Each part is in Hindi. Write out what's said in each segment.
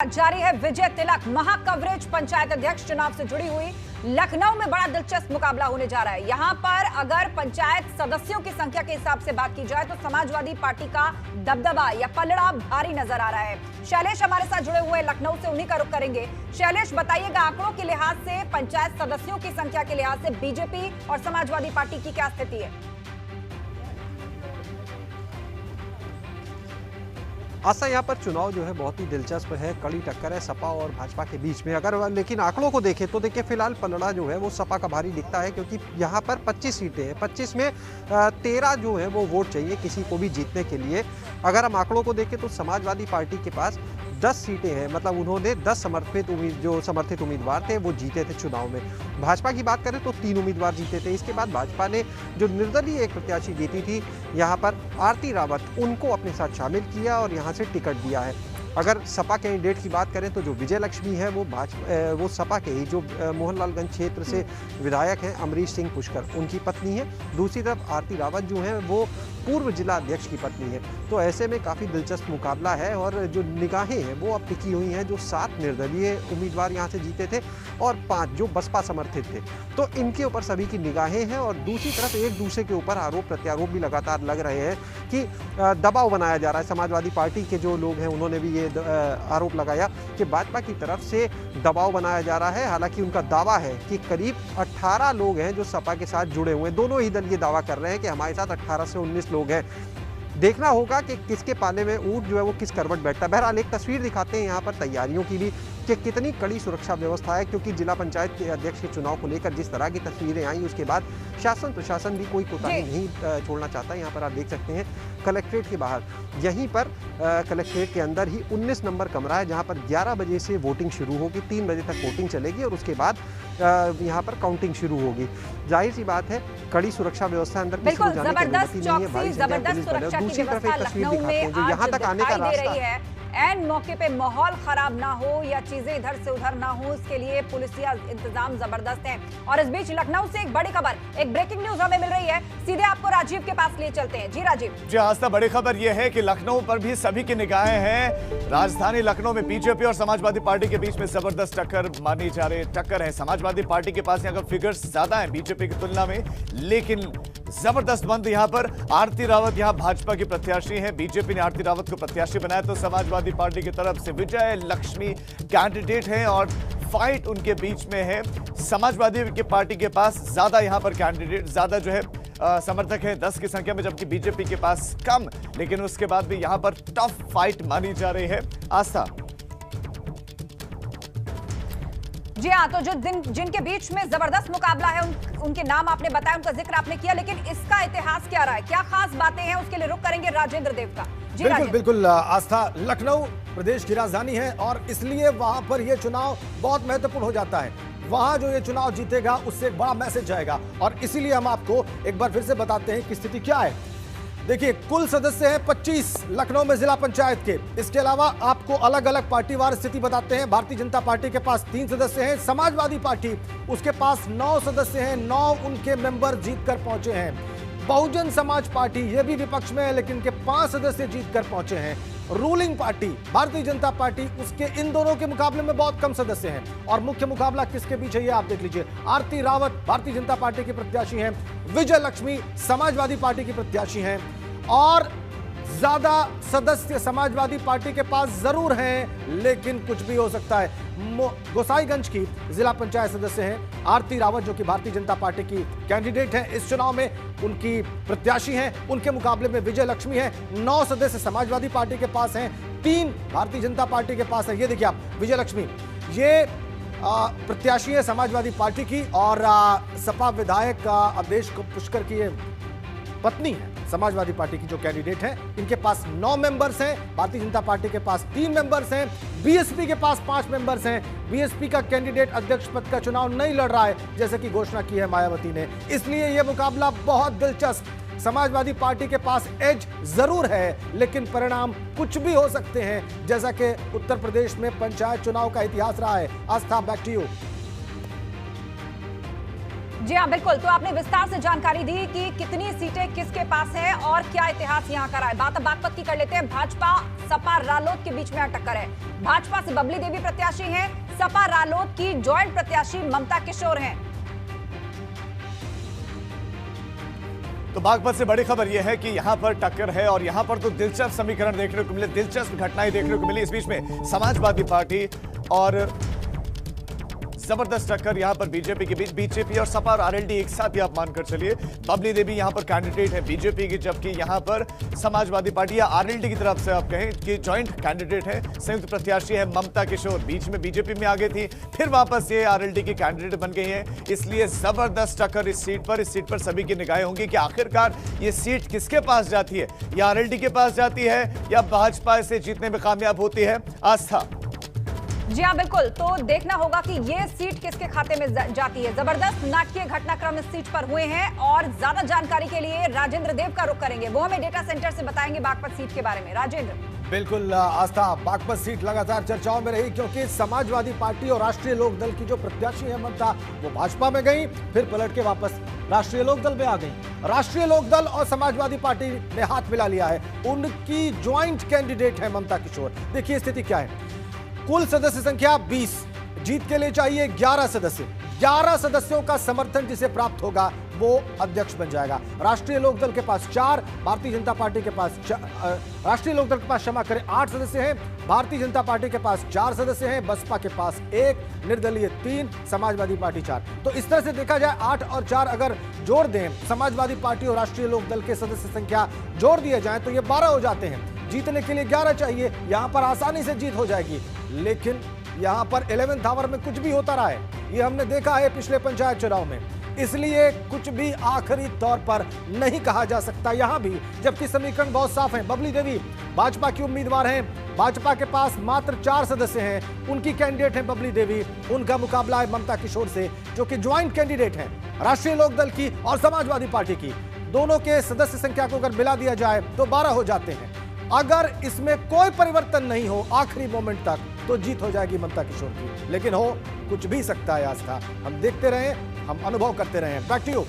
जारी है विजय तिलक महाकवरेज पंचायत अध्यक्ष चुनाव से जुड़ी हुई लखनऊ में बड़ा दिलचस्प मुकाबला होने जा रहा है। यहां पर अगर पंचायत सदस्यों की संख्या के हिसाब से बात की जाए तो समाजवादी पार्टी का दबदबा या पलड़ा भारी नजर आ रहा है। शैलेश हमारे साथ जुड़े हुए लखनऊ से, उन्हीं का रुख करेंगे। शैलेश, बताइएगा आंकड़ों के लिहाज से, पंचायत सदस्यों की संख्या के लिहाज से बीजेपी और समाजवादी पार्टी की क्या स्थिति है? आशा, यहाँ पर चुनाव जो है बहुत ही दिलचस्प है, कड़ी टक्कर है सपा और भाजपा के बीच में। अगर लेकिन आंकड़ों को देखें तो देखिए फिलहाल पलड़ा जो है वो सपा का भारी दिखता है, क्योंकि यहाँ पर 25 सीटें हैं। 25 में 13 जो है वो वोट चाहिए किसी को भी जीतने के लिए। अगर हम आंकड़ों को देखें तो समाजवादी पार्टी के पास 10 सीटें हैं, मतलब उन्होंने 10 समर्थित उम्मीदवार थे वो जीते थे चुनाव में। भाजपा की बात करें तो 3 उम्मीदवार जीते थे। इसके बाद भाजपा ने जो निर्दलीय एक प्रत्याशी जीती थी यहाँ पर आरती रावत, उनको अपने साथ शामिल किया और यहाँ से टिकट दिया है। अगर सपा कैंडिडेट की बात करें तो जो विजय लक्ष्मी है वो सपा के ही जो मोहनलालगंज क्षेत्र से विधायक हैं अमरीश सिंह पुष्कर, उनकी पत्नी है। दूसरी तरफ आरती रावत जो है वो पूर्व जिला अध्यक्ष की पत्नी है। तो ऐसे में काफ़ी दिलचस्प मुकाबला है और जो निगाहें हैं वो अब टिकी हुई हैं। जो 7 निर्दलीय उम्मीदवार यहाँ से जीते थे और 5 जो बसपा समर्थित थे, तो इनके ऊपर सभी की निगाहें हैं। और दूसरी तरफ एक दूसरे के ऊपर आरोप प्रत्यारोप भी लगातार लग रहे हैं कि दबाव बनाया जा रहा है। समाजवादी पार्टी के जो लोग हैं उन्होंने भी ये आरोप लगाया कि भाजपा की तरफ से दबाव बनाया जा रहा है। हालांकि उनका दावा है कि करीब 18 लोग हैं जो सपा के साथ जुड़े हुए हैं। दोनों ही दल ये दावा कर रहे हैं कि हमारे साथ 18 से 19 लोग हैं। देखना होगा कि किसके पाले में ऊंट जो है वो किस करवट बैठता है। बहरहाल एक तस्वीर दिखाते हैं यहाँ पर तैयारियों की भी कि कितनी कड़ी सुरक्षा व्यवस्था है, क्योंकि जिला पंचायत के अध्यक्ष के चुनाव को लेकर जिस तरह की तस्वीरें आई उसके बाद शासन प्रशासन भी कोई कोताही नहीं छोड़ना चाहता। यहाँ पर आप देख सकते हैं कलेक्ट्रेट के बाहर, यहीं पर कलेक्ट्रेट के अंदर ही 19 नंबर कमरा है जहाँ पर 11 बजे से वोटिंग शुरू होगी, 3 बजे तक वोटिंग चलेगी और उसके बाद यहाँ पर काउंटिंग शुरू होगी। जाहिर सी बात है कड़ी सुरक्षा व्यवस्था अंदर किसी को जाने की अनुमति नहीं है। भारी संख्या पुलिस बल है। दूसरी तरफ एक तस्वीर दिखाते हैं जो यहाँ तक आने का रास्ता है। एन मौके पे माहौल खराब ना हो या चीजें इधर से उधर ना हो, इसके लिए पुलिसिया इंतजाम जबरदस्त है। और इस बीच लखनऊ से एक बड़ी खबर, एक ब्रेकिंग न्यूज हमें मिल रही है। सीधे आपको राजीव के पास ले चलते हैं। जी राजीव। जी आस्था, बड़ी खबर यह है कि लखनऊ पर भी सभी की निगाहें हैं। राजधानी लखनऊ में बीजेपी और समाजवादी पार्टी के बीच में जबरदस्त टक्कर मानी जा रही टक्कर है। समाजवादी पार्टी के पास यहाँ फिगर्स ज्यादा है बीजेपी की तुलना में, लेकिन जबरदस्त बंद यहाँ पर आरती रावत यहाँ भाजपा की प्रत्याशी है। बीजेपी ने आरती रावत को प्रत्याशी बनाया तो समाजवादी पार्टी की तरफ से विजय लक्ष्मी कैंडिडेट हैं और फाइट उनके बीच में है। समाजवादी की पार्टी के पास ज्यादा यहाँ पर कैंडिडेट ज्यादा जो है समर्थक है 10 की संख्या में, जबकि बीजेपी के पास कम, लेकिन उसके बाद भी यहाँ पर टफ फाइट मानी जा रही है। आस्था। जी हाँ, तो जो जिनके बीच में जबरदस्त मुकाबला है उनके नाम आपने बताया, उनका जिक्र आपने किया, लेकिन इसका इतिहास क्या रहा है, क्या खास बातें हैं, उसके लिए रुख करेंगे राजेंद्र देव का। बिल्कुल आस्था, लखनऊ प्रदेश की राजधानी है और इसलिए वहां पर यह चुनाव बहुत महत्वपूर्ण हो जाता है। वहां जो ये चुनाव जीतेगा उससे एक बड़ा मैसेज जाएगा और इसीलिए हम आपको एक बार फिर से बताते हैं कि स्थिति क्या है। देखिए, कुल सदस्य हैं 25 लखनऊ में जिला पंचायत के। इसके अलावा आपको अलग अलग पार्टीवार स्थिति बताते हैं। भारतीय जनता पार्टी के पास 3 सदस्य हैं, समाजवादी पार्टी उसके पास 9 सदस्य हैं, 9 उनके मेंबर जीतकर पहुंचे हैं। बहुजन समाज पार्टी ये भी विपक्ष में है लेकिन इनके 5 सदस्य जीतकर पहुंचे हैं। Ruling party Bharatiya Janata party, उसके इन दोनों के मुकाबले में बहुत कम सदस्य हैं। और मुख्य मुकाबला किसके बीच है ये आप देख लीजिए। आरती रावत भारतीय जनता पार्टी की प्रत्याशी हैं, विजय लक्ष्मी समाजवादी पार्टी की प्रत्याशी हैं और ज्यादा सदस्य समाजवादी पार्टी के पास जरूर हैं, लेकिन कुछ भी हो सकता है। गोसाईगंज की जिला पंचायत सदस्य हैं आरती रावत, जो कि भारतीय जनता पार्टी की कैंडिडेट हैं इस चुनाव में, उनकी प्रत्याशी हैं। उनके मुकाबले में विजय लक्ष्मी है। 9 सदस्य समाजवादी पार्टी के पास हैं, 3 भारतीय जनता पार्टी के पास है। ये देखिए आप, विजय लक्ष्मी ये प्रत्याशी है समाजवादी पार्टी की और सपा विधायक अवधेश पुष्कर की पत्नी है समाजवादी पार्टी की जो कैंडिडेट है। इनके पास 9 मेंबर्स हैं, भारतीय जनता पार्टी के पास 3 मेंबर्स हैं, बीएसपी के पास 5 मेंबर्स हैं। बीएसपी का कैंडिडेट अध्यक्ष पद का चुनाव नहीं लड़ रहा है जैसे कि घोषणा की है मायावती ने, इसलिए यह मुकाबला बहुत दिलचस्प। समाजवादी पार्टी के पास एज जरूर है लेकिन परिणाम कुछ भी हो सकते हैं, जैसा कि उत्तर प्रदेश में पंचायत चुनाव का इतिहास रहा है। आस्था, बैक टू यू। जी हाँ, बिल्कुल। तो आपने विस्तार से जानकारी दी कि कितनी सीटें किसके पास हैं और क्या इतिहास यहाँ का रहा है। बात अब बागपत की कर लेते हैं। भाजपा सपा रालोद के बीच में टक्कर है। भाजपा से बबली देवी प्रत्याशी हैं, सपा रालोद की जॉइंट प्रत्याशी ममता किशोर हैं। तो बागपत से बड़ी खबर यह है कि यहां पर टक्कर है और यहां पर तो दिलचस्प समीकरण देखने को मिले, दिलचस्प घटनाएं देखने को मिली। इस बीच में समाजवादी पार्टी और जबरदस्त टक्कर यहां पर बीजेपी के बीच। बीजेपी और सपा और आरएलडी एक साथ ही आप मानकर चलिए। बबली देवी यहां पर कैंडिडेट है बीजेपी की, जबकि यहां पर समाजवादी पार्टी या आरएलडी की तरफ से आप कहें कि जॉइंट कैंडिडेट है, संयुक्त प्रत्याशी है ममता किशोर। बीच में बीजेपी में आगे थी, फिर वापस ये आरएलडी की कैंडिडेट बन गई हैं। इसलिए जबरदस्त टक्कर इस सीट पर सभी की निगाहें होंगी कि आखिरकार ये सीट किसके पास जाती है, या आरएलडी के पास जाती है या भाजपा से जीतने में कामयाब होती है आस्था। जी हाँ, बिल्कुल। तो देखना होगा कि ये सीट किसके खाते में जाती है। जबरदस्त नाटकीय घटनाक्रम इस सीट पर हुए हैं और ज्यादा जानकारी के लिए राजेंद्र देव का रुख करेंगे। वो हमें डेटा सेंटर से बताएंगे बागपत सीट के बारे में। राजेंद्र। बिल्कुल आस्था, बागपत सीट लगातार चर्चाओं में रही क्योंकि समाजवादी पार्टी और राष्ट्रीय लोकदल की जो प्रत्याशी है ममता, वो भाजपा में गई, फिर पलट के वापस राष्ट्रीय लोकदल में आ गई। राष्ट्रीय लोकदल और समाजवादी पार्टी ने हाथ मिला लिया है, उनकी ज्वाइंट कैंडिडेट है ममता किशोर। देखिए स्थिति क्या है। कुल सदस्य संख्या 20, जीत के लिए चाहिए 11 सदस्य। 11 सदस्यों का समर्थन जिसे प्राप्त होगा वो अध्यक्ष बन जाएगा। राष्ट्रीय लोकदल के पास 4, भारतीय जनता पार्टी के पास राष्ट्रीय लोकदल के पास क्षमा करें 8 सदस्य हैं, भारतीय जनता पार्टी के पास 4 सदस्य हैं, बसपा के पास 1, निर्दलीय 3, समाजवादी पार्टी 4। तो इस तरह से देखा जाए 8 और 4 अगर जोड़ दें, समाजवादी पार्टी और राष्ट्रीय लोकदल के सदस्य संख्या जोड़ दिए जाए तो ये 12 हो जाते हैं। जीतने के लिए 11 चाहिए, यहां पर आसानी से जीत हो जाएगी। लेकिन यहां पर 11th आवर में कुछ भी होता रहा है, ये हमने देखा है पिछले पंचायत चुनाव में। इसलिए कुछ भी आखिरी तौर पर नहीं कहा जा सकता यहां भी, जबकि समीकरण बहुत साफ है। बबली देवी भाजपा की उम्मीदवार हैं, भाजपा के पास मात्र 4 सदस्य हैं, उनकी कैंडिडेट है बबली देवी। उनका मुकाबला है ममता किशोर से, जो कि ज्वाइंट कैंडिडेट हैं राष्ट्रीय लोकदल की और समाजवादी पार्टी की। दोनों के सदस्य संख्या को अगर मिला दिया जाए तो 12 हो जाते हैं। अगर इसमें कोई परिवर्तन नहीं हो आखिरी मोमेंट तक तो जीत हो जाएगी ममता किशोर की। लेकिन हो कुछ भी सकता है आस्था, हम देखते रहें, हम अनुभव करते रहें। Back to you.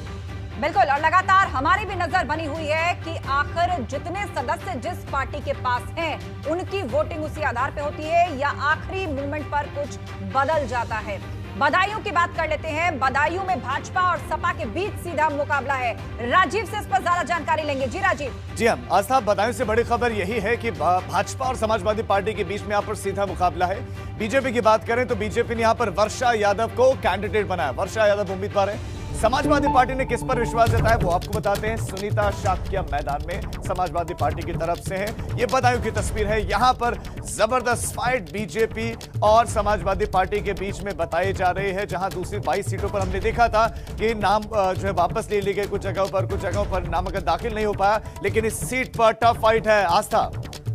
बिल्कुल, और लगातार हमारी भी नजर बनी हुई है कि आखिर जितने सदस्य जिस पार्टी के पास हैं, उनकी वोटिंग उसी आधार पे होती है या आखिरी मोमेंट पर कुछ बदल जाता है। बदायूं की बात कर लेते हैं। बदायूं में भाजपा और सपा के बीच सीधा मुकाबला है। राजीव से इस पर ज्यादा जानकारी लेंगे। जी राजीव। जी हम आस्था, बदायूं से बड़ी खबर यही है कि भाजपा और समाजवादी पार्टी के बीच में यहाँ पर सीधा मुकाबला है। बीजेपी की बात करें तो बीजेपी ने यहाँ पर वर्षा यादव को कैंडिडेट बनाया। वर्षा यादव उम्मीदवार है। समाजवादी पार्टी ने किस पर विश्वास जताया वो आपको बताते हैं। सुनीता शाक्या मैदान में समाजवादी पार्टी की तरफ से है। ये बदायूं की तस्वीर है। यहां पर जबरदस्त फाइट बीजेपी और समाजवादी पार्टी के बीच में बताई जा रही है, जहां दूसरी 22 सीटों पर हमने देखा था कि नाम जो है वापस ले लिए गए कुछ जगहों पर नामांकन दाखिल नहीं हो पाया। लेकिन इस सीट पर टफ फाइट है आस्था।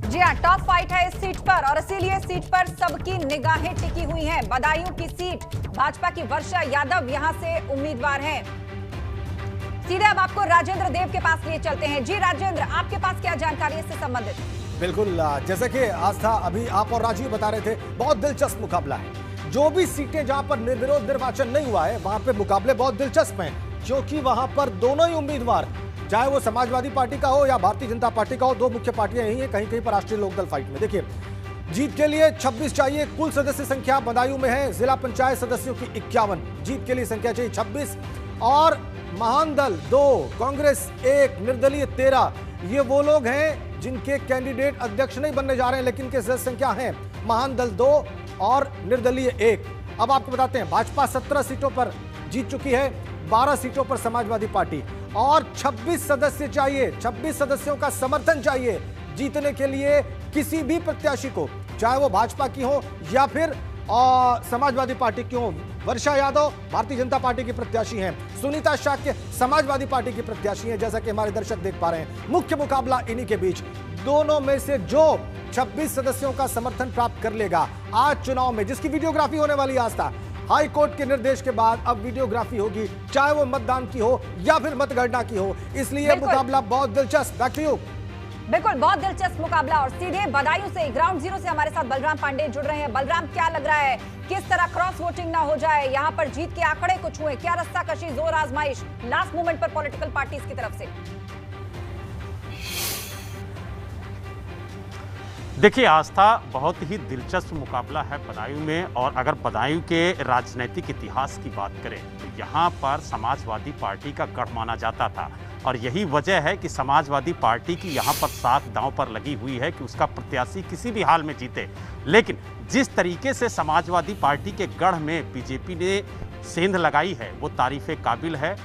जी हाँ, टफ फाइट है इस सीट पर और इसीलिए सीट पर सबकी निगाहें टिकी हुई हैं। बदायूं की सीट भाजपा की वर्षा यादव यहां से उम्मीदवार हैं। सीधे अब आपको राजेंद्र देव के पास लिए चलते हैं। जी राजेंद्र, आपके पास क्या जानकारी है इससे संबंधित? बिल्कुल, जैसे कि आस्था अभी आप और राजीव बता रहे थे, बहुत दिलचस्प मुकाबला है। जो भी सीटें जहां पर निर्विरोध निर्वाचन नहीं हुआ है वहां पे मुकाबले बहुत दिलचस्प हैं, क्योंकि वहां पर दोनों ही उम्मीदवार, चाहे वो समाजवादी पार्टी का हो या भारतीय जनता पार्टी का हो, दो मुख्य पार्टियां यही है, कहीं कहीं पर राष्ट्रीय लोकदल फाइट में। देखिए, जीत के लिए 26 चाहिए। कुल सदस्य संख्या बदायूं में है जिला पंचायत सदस्यों की 51। जीत के लिए संख्या चाहिए 26 और महान दल 2, कांग्रेस 1, निर्दलीय 13। ये वो लोग हैं जिनके कैंडिडेट अध्यक्ष नहीं बनने जा रहे हैं, लेकिन के सदस्य संख्या है महान दल 2 और निर्दलीय 1। अब आपको बताते हैं, भाजपा 17 सीटों पर जीत चुकी है, 12 सीटों पर समाजवादी पार्टी, और 26 सदस्य चाहिए। 26 सदस्यों का समर्थन चाहिए जीतने के लिए किसी भी प्रत्याशी को, चाहे वो भाजपा की हो या फिर समाजवादी पार्टी की हो। वर्षा यादव भारतीय जनता पार्टी की प्रत्याशी हैं, सुनीता शाक्य समाजवादी पार्टी की प्रत्याशी हैं। जैसा कि हमारे दर्शक देख पा रहे हैं, मुख्य मुकाबला इन्हीं के बीच। दोनों में से जो 26 सदस्यों का समर्थन प्राप्त कर लेगा आज चुनाव में, जिसकी वीडियोग्राफी होने वाली आस्था, हाई कोर्ट के निर्देश के बाद अब वीडियोग्राफी होगी, चाहे वो मतदान की हो या फिर मतगणना की हो, इसलिए मुकाबला बहुत दिलचस्प। Back to you. बिल्कुल, बहुत दिलचस्प मुकाबला और सीधे बदायूं से ग्राउंड जीरो से हमारे साथ बलराम पांडे जुड़ रहे हैं। बलराम, क्या लग रहा है, किस तरह क्रॉस वोटिंग ना हो जाए, यहाँ पर जीत के आंकड़े कुछ हुए, क्या रस्सा कशी, जोर आजमाइश लास्ट मोमेंट पर पॉलिटिकल पार्टीज की तरफ से? देखिए आस्था, बहुत ही दिलचस्प मुकाबला है बदायूं में। और अगर बदायूं के राजनीतिक इतिहास की बात करें तो यहाँ पर समाजवादी पार्टी का गढ़ माना जाता था और यही वजह है कि समाजवादी पार्टी की यहाँ पर साख दांव पर लगी हुई है कि उसका प्रत्याशी किसी भी हाल में जीते। लेकिन जिस तरीके से समाजवादी पार्टी के गढ़ में बीजेपी ने सेंध लगाई है वो तारीफ़े काबिल है।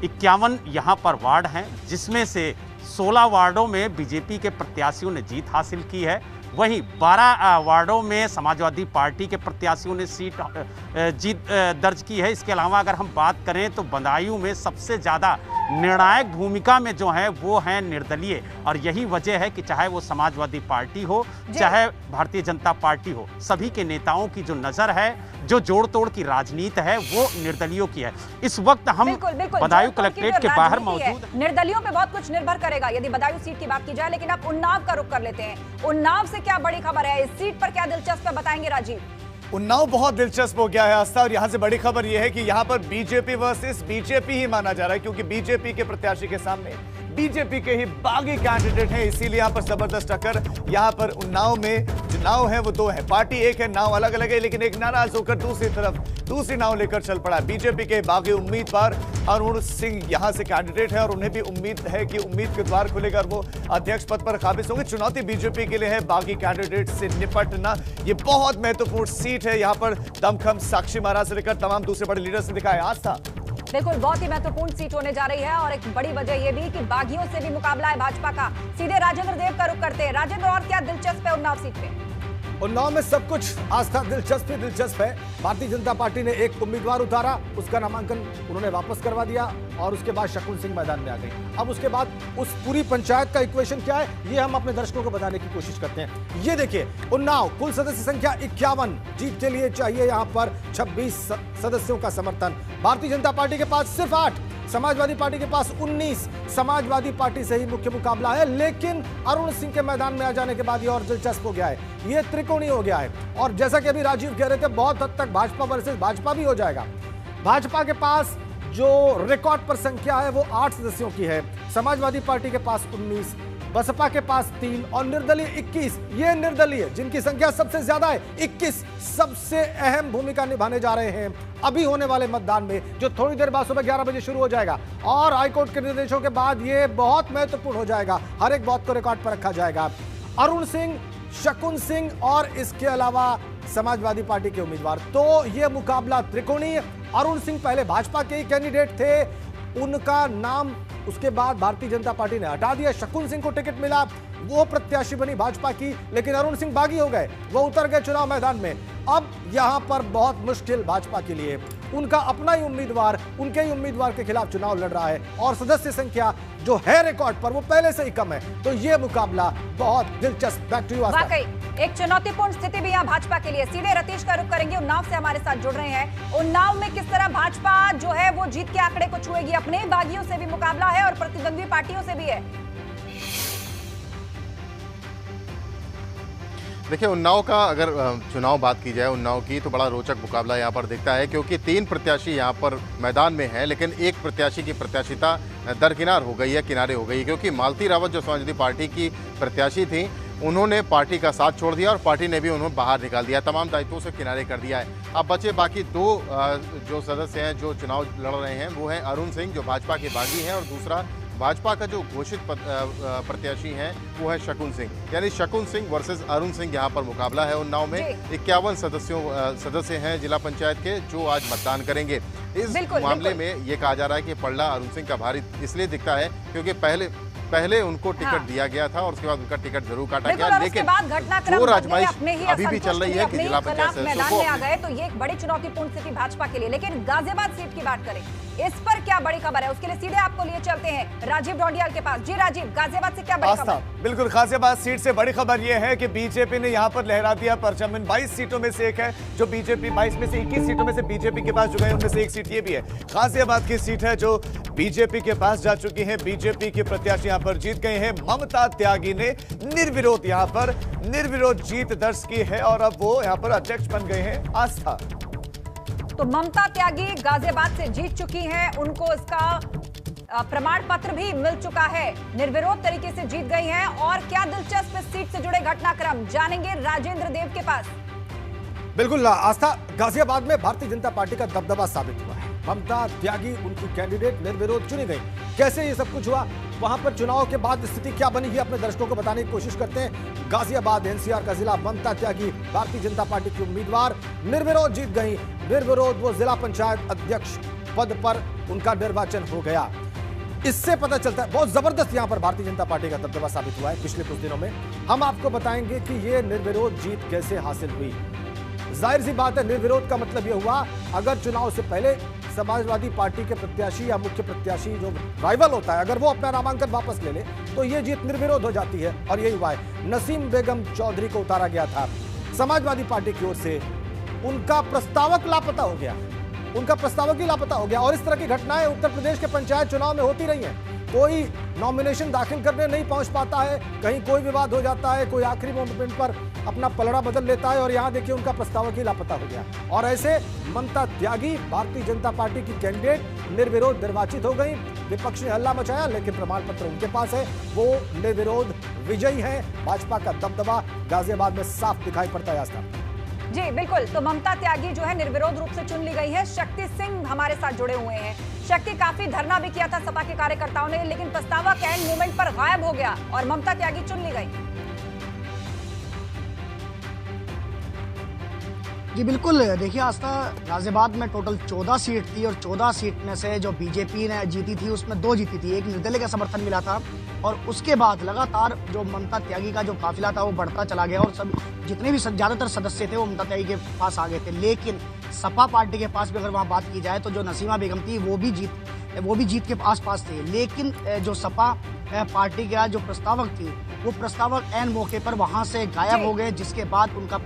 51 यहाँ पर वार्ड हैं जिसमें से 16 वार्डों में बीजेपी के प्रत्याशियों ने जीत हासिल की है, वहीं 12 वार्डों में समाजवादी पार्टी के प्रत्याशियों ने जीत दर्ज की है। इसके अलावा अगर हम बात करें तो बदायूं में सबसे ज़्यादा निर्णायक भूमिका में जो है वो है निर्दलीय, और यही वजह है कि चाहे वो समाजवादी पार्टी हो चाहे भारतीय जनता पार्टी हो, सभी के नेताओं की जो नज़र है, जो जोड़ तोड़ की राजनीति है वो निर्दलियों की है। इस वक्त हम बदायूं कलेक्ट्रेट के बाहर मौजूद। निर्दलियों पे बहुत कुछ निर्भर करेगा यदि बदायूं सीट की बात की जाए, लेकिन अब उन्नाव का रुख कर लेते हैं। उन्नाव से क्या बड़ी खबर है, इस सीट पर क्या दिलचस्प है, बताएंगे राजीव। उन्नाव बहुत दिलचस्प हो गया है आस्था, और यहां से बड़ी खबर यह है कि यहां पर बीजेपी वर्सेस बीजेपी ही माना जा रहा है, क्योंकि बीजेपी के प्रत्याशी के सामने बीजेपी के ही बागी कैंडिडेट हैं, इसीलिए यहां पर जबरदस्त टक्कर। यहां पर उन्नाव में जो नाव है वो दो है, पार्टी एक है, नाव अलग अलग है, लेकिन एक नाराज होकर दूसरी तरफ दूसरी नाव लेकर चल पड़ा। बीजेपी के बागी उम्मीदवार अरुण सिंह यहां से कैंडिडेट है और उन्हें भी उम्मीद है कि उम्मीद के द्वार खुलेगा और वो अध्यक्ष पद पर काबिज होंगे। चुनौती बीजेपी के लिए है बागी कैंडिडेट से निपटना। ये बहुत महत्वपूर्ण सीट है, यहां पर दमखम साक्षी महाराज से लेकर तमाम दूसरे बड़े लीडर्स ने दिखाया आस्था। बिल्कुल, बहुत ही महत्वपूर्ण सीट होने जा रही है और एक बड़ी वजह यह भी कि बागियों से भी मुकाबला है भाजपा का। सीधे राजेंद्र देव का रुख करते हैं। राजेंद्र, और क्या दिलचस्प है उन्नाव सीट पे? उन्नाव में सब कुछ आस्था दिलचस्प है। भारतीय जनता पार्टी ने एक उम्मीदवार उतारा, उसका नामांकन उन्होंने वापस करवा दिया और उसके बाद शकुन सिंह मैदान में आ गई। अब उसके बाद उस पूरी पंचायत का इक्वेशन क्या है ये हम अपने दर्शकों को बताने की कोशिश करते हैं। ये देखिए, उन्नाव कुल सदस्य संख्या 51, जीत के लिए चाहिए यहां पर 26 सदस्यों का समर्थन। भारतीय जनता पार्टी के पास सिर्फ 8, समाजवादी पार्टी के पास 19। समाजवादी पार्टी से ही मुख्य मुकाबला है, लेकिन अरुण सिंह के मैदान में आ जाने के बाद ये और दिलचस्प हो गया है, ये त्रिकोणीय हो गया है। और जैसा कि अभी राजीव कह रहे थे, बहुत हद तक भाजपा वर्सेस भाजपा भी हो जाएगा। भाजपा के पास जो रिकॉर्ड पर संख्या है वो 8 सदस्यों की है, समाजवादी पार्टी के पास 19, बसपा के पास 3 और निर्दलीय 21। ये निर्दलीय जिनकी संख्या सबसे ज्यादा है 21, सबसे अहम भूमिका निभाने जा रहे हैं अभी होने वाले मतदान में, जो थोड़ी देर बाद सुबह 11 बजे शुरू हो जाएगा। और हाईकोर्ट के निर्देशों के बाद ये बहुत महत्वपूर्ण हो जाएगा, हर एक बात को रिकॉर्ड पर रखा जाएगा। अरुण सिंह, शकुन सिंह और इसके अलावा समाजवादी पार्टी के उम्मीदवार, तो ये मुकाबला त्रिकोणीय। अरुण सिंह पहले भाजपा के ही कैंडिडेट थे, उनका नाम उसके बाद भारतीय जनता पार्टी ने हटा दिया। शकुन सिंह को टिकट मिला, वो प्रत्याशी बनी भाजपा की, लेकिन अरुण सिंह बागी हो गए, वो उतर गए चुनाव मैदान में। अब यहां पर बहुत मुश्किल भाजपा के लिए, उनका अपना ही उम्मीदवार उनके ही उम्मीदवार के खिलाफ चुनाव लड़ रहा है और सदस्य संख्या जो है रिकॉर्ड पर वो पहले से ही कम है, तो ये मुकाबला बहुत दिलचस्प। बैक टू यू आस्था। वाकई एक चुनौतीपूर्ण स्थिति भी यहाँ भाजपा के लिए। सीधे रतीश का रुख करेंगे, उन्नाव से हमारे साथ जुड़ रहे हैं। उन्नाव में किस तरह भाजपा जो है वो जीत के आंकड़े को छुएगी, अपने ही बागियों से भी मुकाबला है और प्रतिद्वंदी पार्टियों से भी है। देखिए, उन्नाव का अगर चुनाव बात की जाए उन्नाव की, तो बड़ा रोचक मुकाबला यहाँ पर दिखता है, क्योंकि 3 प्रत्याशी यहाँ पर मैदान में हैं, लेकिन एक प्रत्याशी की प्रत्याशिता दरकिनार हो गई है, किनारे हो गई है, क्योंकि मालती रावत जो समाजवादी पार्टी की प्रत्याशी थी, उन्होंने पार्टी का साथ छोड़ दिया और पार्टी ने भी उन्हें बाहर निकाल दिया, तमाम दायित्वों से किनारे कर दिया है। अब बचे बाकी 2 जो सदस्य हैं जो चुनाव लड़ रहे हैं, वो हैं अरुण सिंह जो भाजपा के बागी हैं, और दूसरा भाजपा का जो घोषित प्रत्याशी हैं वो है शकुन सिंह। यानी शकुन सिंह वर्सेस अरुण सिंह यहाँ पर मुकाबला है। उन्नाव में 51 सदस्य हैं जिला पंचायत के जो आज मतदान करेंगे। इस मामले में ये कहा जा रहा है कि पलड़ा अरुण सिंह का भारी इसलिए दिखता है क्योंकि पहले उनको टिकट दिया गया था और उसके बाद उनका टिकट जरूर काटा गया, लेकिन वो आजमाइश अभी भी चल रही है कि जिला पंचायत मैदान में आ गए, तो ये एक बड़ी चुनौतीपूर्ण स्थिति भाजपा के लिए। लेकिन गाजियाबाद सीट की बात करें, इस पर क्या बड़ी खबर है, उसके लिए सीधे आपको लिए चलते हैं राजीव डोंडियाल के पास। जी राजीव, गाजियाबाद से क्या बड़ी खबर? बिल्कुल, गाजियाबाद सीट से बड़ी खबर यह है कि बीजेपी ने यहां पर लहरा दिया परचम। 22 सीटों में से एक है जो बीजेपी, 22 में से 21 सीटों में से बीजेपी के पास जो है, उनमें से एक सीट ये भी है गाजियाबाद की सीट है जो बीजेपी के पास जा चुकी है। बीजेपी के प्रत्याशी यहां पर जीत गई हैं। ममता त्यागी ने निर्विरोध यहां पर निर्विरोध जीत दर्ज की है और अब वो यहां पर अध्यक्ष बन गए हैं आस्था। तो ममता त्यागी गाजियाबाद से जीत चुकी हैं, उनको इसका प्रमाण पत्र भी मिल चुका है, निर्विरोध तरीके से जीत गई हैं। और क्या दिलचस्प इस सीट से जुड़े घटनाक्रम जानेंगे राजेंद्र देव के पास। बिल्कुल आस्था, गाजियाबाद में भारतीय जनता पार्टी का दबदबा साबित हुआ है। ममता त्यागी उनकी कैंडिडेट निर्विरोध चुनी गई। कैसे ये सब कुछ हुआ, वहां पर चुनाव के बाद स्थिति क्या बनी है, अपने दर्शकों को बताने की कोशिश करते हैं। गाजियाबाद एनसीआर का जिला, ममता त्यागी भारतीय जनता पार्टी की उम्मीदवार निर्विरोध जीत गई। निर्विरोध वो जिला पंचायत अध्यक्ष पद पर उनका निर्वाचन हो गया। इससे पता चलता है बहुत जबरदस्त यहां पर भारतीय जनता पार्टी का दबदबा साबित हुआ है पिछले कुछ दिनों में। हम आपको बताएंगे कि ये निर्विरोध जीत कैसे हासिल हुई। जाहिर सी बात है, निर्विरोध का मतलब यह हुआ, अगर चुनाव से पहले समाजवादी पार्टी के प्रत्याशी या मुख्य प्रत्याशी जो राइवल होता है, अगर वो अपना नामांकन वापस ले ले तो ये जीत निर्विरोध हो जाती है। और यही हुआ है। नसीम बेगम चौधरी को उतारा गया था समाजवादी पार्टी की ओर से, उनका प्रस्तावक लापता हो गया, उनका प्रस्तावक ही लापता हो गया। और इस तरह की घटनाएं उत्तर प्रदेश के पंचायत चुनाव में होती रही हैं। कोई नॉमिनेशन दाखिल करने नहीं पहुंच पाता है, कहीं कोई विवाद हो जाता है, कोई आखिरी मोमेंट पर अपना पलड़ा बदल लेता है और यहां देखिए उनका प्रस्तावक ही लापता हो गया। और ऐसे ममता त्यागी भारतीय जनता पार्टी की कैंडिडेट निर्विरोध निर्वाचित हो गई। विपक्ष ने हल्ला मचाया, लेकिन प्रमाण पत्र उनके पास है, वो निर्विरोध विजयी है। भाजपा का दबदबा गाजियाबाद में साफ दिखाई पड़ता है। आस्था जी बिल्कुल, तो ममता त्यागी जो है निर्विरोध रूप से चुन ली गई है। शक्ति सिंह हमारे साथ जुड़े हुए हैं। शक्ति, काफी धरना भी किया था सपा के कार्यकर्ताओं ने, लेकिन प्रस्तावक एंड मूवमेंट पर गायब हो गया और ममता त्यागी चुन ली गई। जी बिल्कुल, देखिए आस्था, गाजियाबाद में टोटल 14 सीट थी और 14 सीट में से जो बीजेपी ने जीती थी उसमें 2 जीती थी। एक निर्दलीय का समर्थन मिला था और उसके बाद लगातार जो ममता त्यागी का जो काफिला था वो बढ़ता चला गया और सब जितने भी ज्यादातर सदस्य थे वो ममता त्यागी के पास आ गए थे। लेकिन सपा पार्टी के पास भी अगर वहाँ बात की जाए तो जो नसीमा बेगम थी वो भी जीत के आसपास थे। लेकिन जो सपा पार्टी का जो प्रस्तावक थी वो प्रस्तावक एन मौके पर वहां से गायब हो गए, जिसके बाद उनका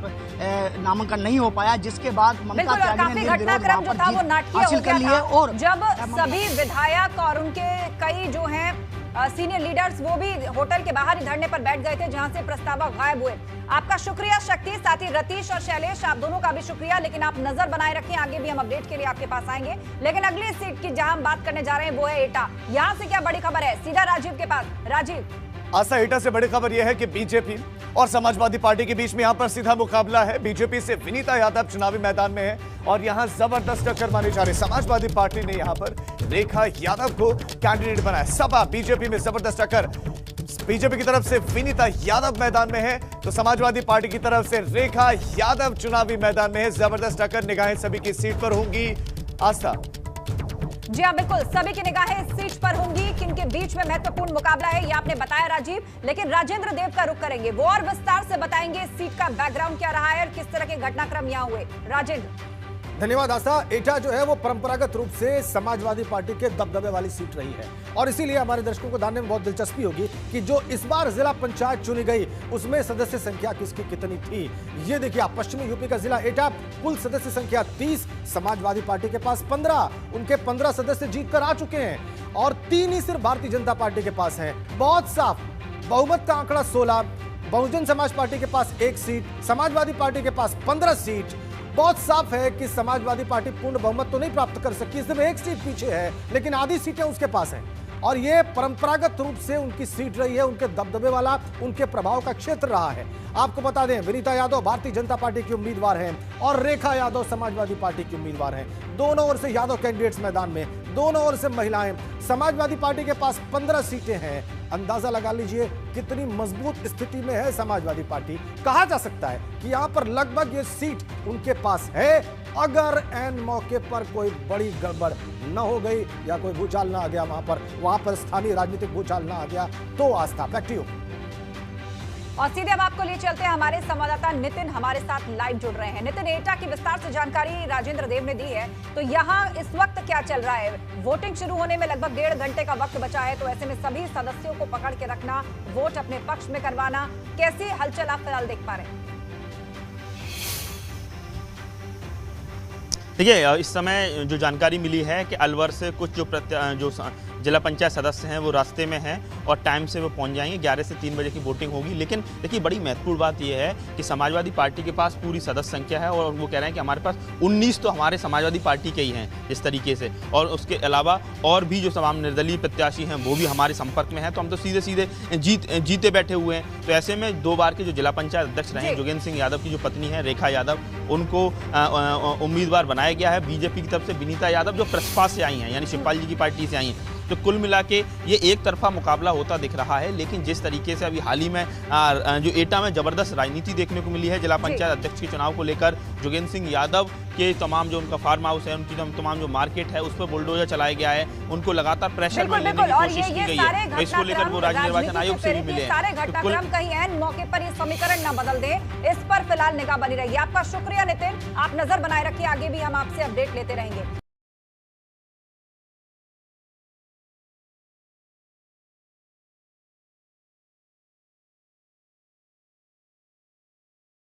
नामांकन नहीं हो पाया, जिसके बाद ममता त्यागी ने घटनाक्रम जो था वो नाटकीय हासिल कर लिए। और जब सभी विधायक और उनके कई जो हैं सीनियर लीडर्स वो भी होटल के बाहर ही धरने पर बैठ गए थे जहां से प्रस्तावक गायब हुए। आपका शुक्रिया शक्ति, साथ ही रतीश और शैलेश, आप दोनों का भी शुक्रिया। लेकिन आप नजर बनाए रखें, आगे भी हम अपडेट के लिए आपके पास आएंगे। लेकिन अगली सीट की जहां हम बात करने जा रहे हैं वो है एटा। यहां से क्या बड़ी खबर है, सीधा राजीव के पास। राजीव, आस्था, एटा से बड़ी खबर यह है कि बीजेपी और समाजवादी पार्टी के बीच में यहां पर सीधा मुकाबला है। बीजेपी से विनीता यादव चुनावी मैदान में है और यहां जबरदस्त टक्कर मानी जा रही। समाजवादी पार्टी ने यहां पर रेखा यादव को कैंडिडेट बनाया। सपा बीजेपी में जबरदस्त टक्कर, बीजेपी की तरफ से विनीता यादव मैदान में है तो समाजवादी पार्टी की तरफ से रेखा यादव चुनावी मैदान में है। जबरदस्त टक्कर, निगाहें सभी की सीट पर होंगी। आस्था, जी हाँ बिल्कुल, सभी की निगाहें इस सीट पर होंगी। किनके बीच में महत्वपूर्ण मुकाबला है ये आपने बताया राजीव, लेकिन राजेंद्र देव का रुख करेंगे, वो और विस्तार से बताएंगे इस सीट का बैकग्राउंड क्या रहा है और किस तरह के घटनाक्रम यहाँ हुए। राजेंद्र। धन्यवाद आस्था। एटा जो है वो परंपरागत रूप से समाजवादी पार्टी के दबदबे वाली सीट रही है और इसीलिए हमारे दर्शकों को जानने में बहुत दिलचस्पी होगी कि जो इस बार जिला पंचायत चुनी गई उसमें सदस्य संख्या किसकी कितनी थी। ये देखिए आप, पश्चिमी यूपी का जिला एटा, कुल सदस्य संख्या 30, समाजवादी पार्टी के पास 15, उनके 15 सदस्य जीत कर आ चुके हैं और 3 ही सिर्फ भारतीय जनता पार्टी के पास है। बहुत साफ बहुमत का आंकड़ा 16, बहुजन समाज पार्टी के पास 1 सीट, समाजवादी पार्टी के पास 15 सीट। बहुत साफ है कि समाजवादी पार्टी पूर्ण बहुमत तो नहीं प्राप्त कर सकती, सिर्फ 1 सीट पीछे है, लेकिन आधी सीटें उसके पास हैं और ये परंपरागत रूप से उनकी सीट रही है, उनके दबदबे वाला, उनके प्रभाव का क्षेत्र रहा है। आपको बता दें, विनीता यादव भारतीय जनता पार्टी की उम्मीदवार हैं और रेखा यादव समाजवादी पार्टी की उम्मीदवार हैं। दोनों ओर से यादव कैंडिडेट्स मैदान में, दोनों ओर से महिलाएं। समाजवादी पार्टी के पास 15 सीटें हैं। अंदाजा लगा लीजिए कितनी मजबूत स्थिति में है समाजवादी पार्टी। कहा जा सकता है कि यहां पर लगभग ये सीट उनके पास है, अगर एन मौके पर कोई बड़ी गड़बड़ न हो गई या कोई भूचाल ना आ गया, वहां पर स्थानीय राजनीतिक भूचाल ना आ गया तो। आस्था, बैक टू यू। और सीधे अब आपको लिए चलते हैं, हमारे संवाददाता नितिन हमारे साथ लाइव जुड़ रहे हैं। नितिन, एटा की विस्तार से जानकारी राजेंद्र देव ने दी है, तो यहाँ इस वक्त क्या चल रहा है? वोटिंग शुरू होने में लगभग 1.5 घंटे का वक्त बचा है, तो ऐसे में सभी सदस्यों को पकड़ के रखना, वोट अपने पक्ष में करवाना, कैसी हलचल आप फिलहाल देख पा रहे हैं? देखिए, इस समय जो जानकारी मिली है कि अलवर से कुछ जो जिला पंचायत सदस्य हैं वो रास्ते में हैं और टाइम से वो पहुंच जाएंगे। 11 से 3 बजे की वोटिंग होगी। लेकिन देखिए बड़ी महत्वपूर्ण बात यह है कि समाजवादी पार्टी के पास पूरी सदस्य संख्या है और वो कह रहे हैं कि हमारे पास 19 तो हमारे समाजवादी पार्टी के ही हैं इस तरीके से, और उसके अलावा और भी जो तमाम निर्दलीय प्रत्याशी हैं वो भी हमारे संपर्क में हैं। तो हम तो सीधे सीधे जीते बैठे हुए हैं। तो ऐसे में 2 बार के जो जिला पंचायत अध्यक्ष रहे जोगेंद्र सिंह यादव की जो पत्नी है रेखा यादव, उनको उम्मीदवार बनाया गया है। बीजेपी की तरफ से विनीता यादव जो प्रसपा से आई हैं, यानी शिवपाल जी की पार्टी से आई हैं। तो कुल मिला के ये एक तरफा मुकाबला होता दिख रहा है। लेकिन जिस तरीके से अभी हाल ही में जो एटा में जबरदस्त राजनीति देखने को मिली है जिला पंचायत अध्यक्ष के चुनाव को लेकर, जोगेंद्र सिंह यादव के तमाम जो उनका फार्म हाउस है, उनकी तमाम जो मार्केट है उस पर बुलडोजर चलाया गया है। उनको लगातार प्रेशर में लेने की कोशिश की गई है। तो इसको लेकर वो राज्य निर्वाचन आयोग से भी मिले हैं। सारे घटनाक्रम कहीं ऐन मौके पर ये समीकरण न बदल दे, इस पर फिलहाल निगाह बनी रहेगी। आपका शुक्रिया नितिन, आप नजर बनाए रखिए, आगे भी हम आपसे अपडेट लेते रहेंगे।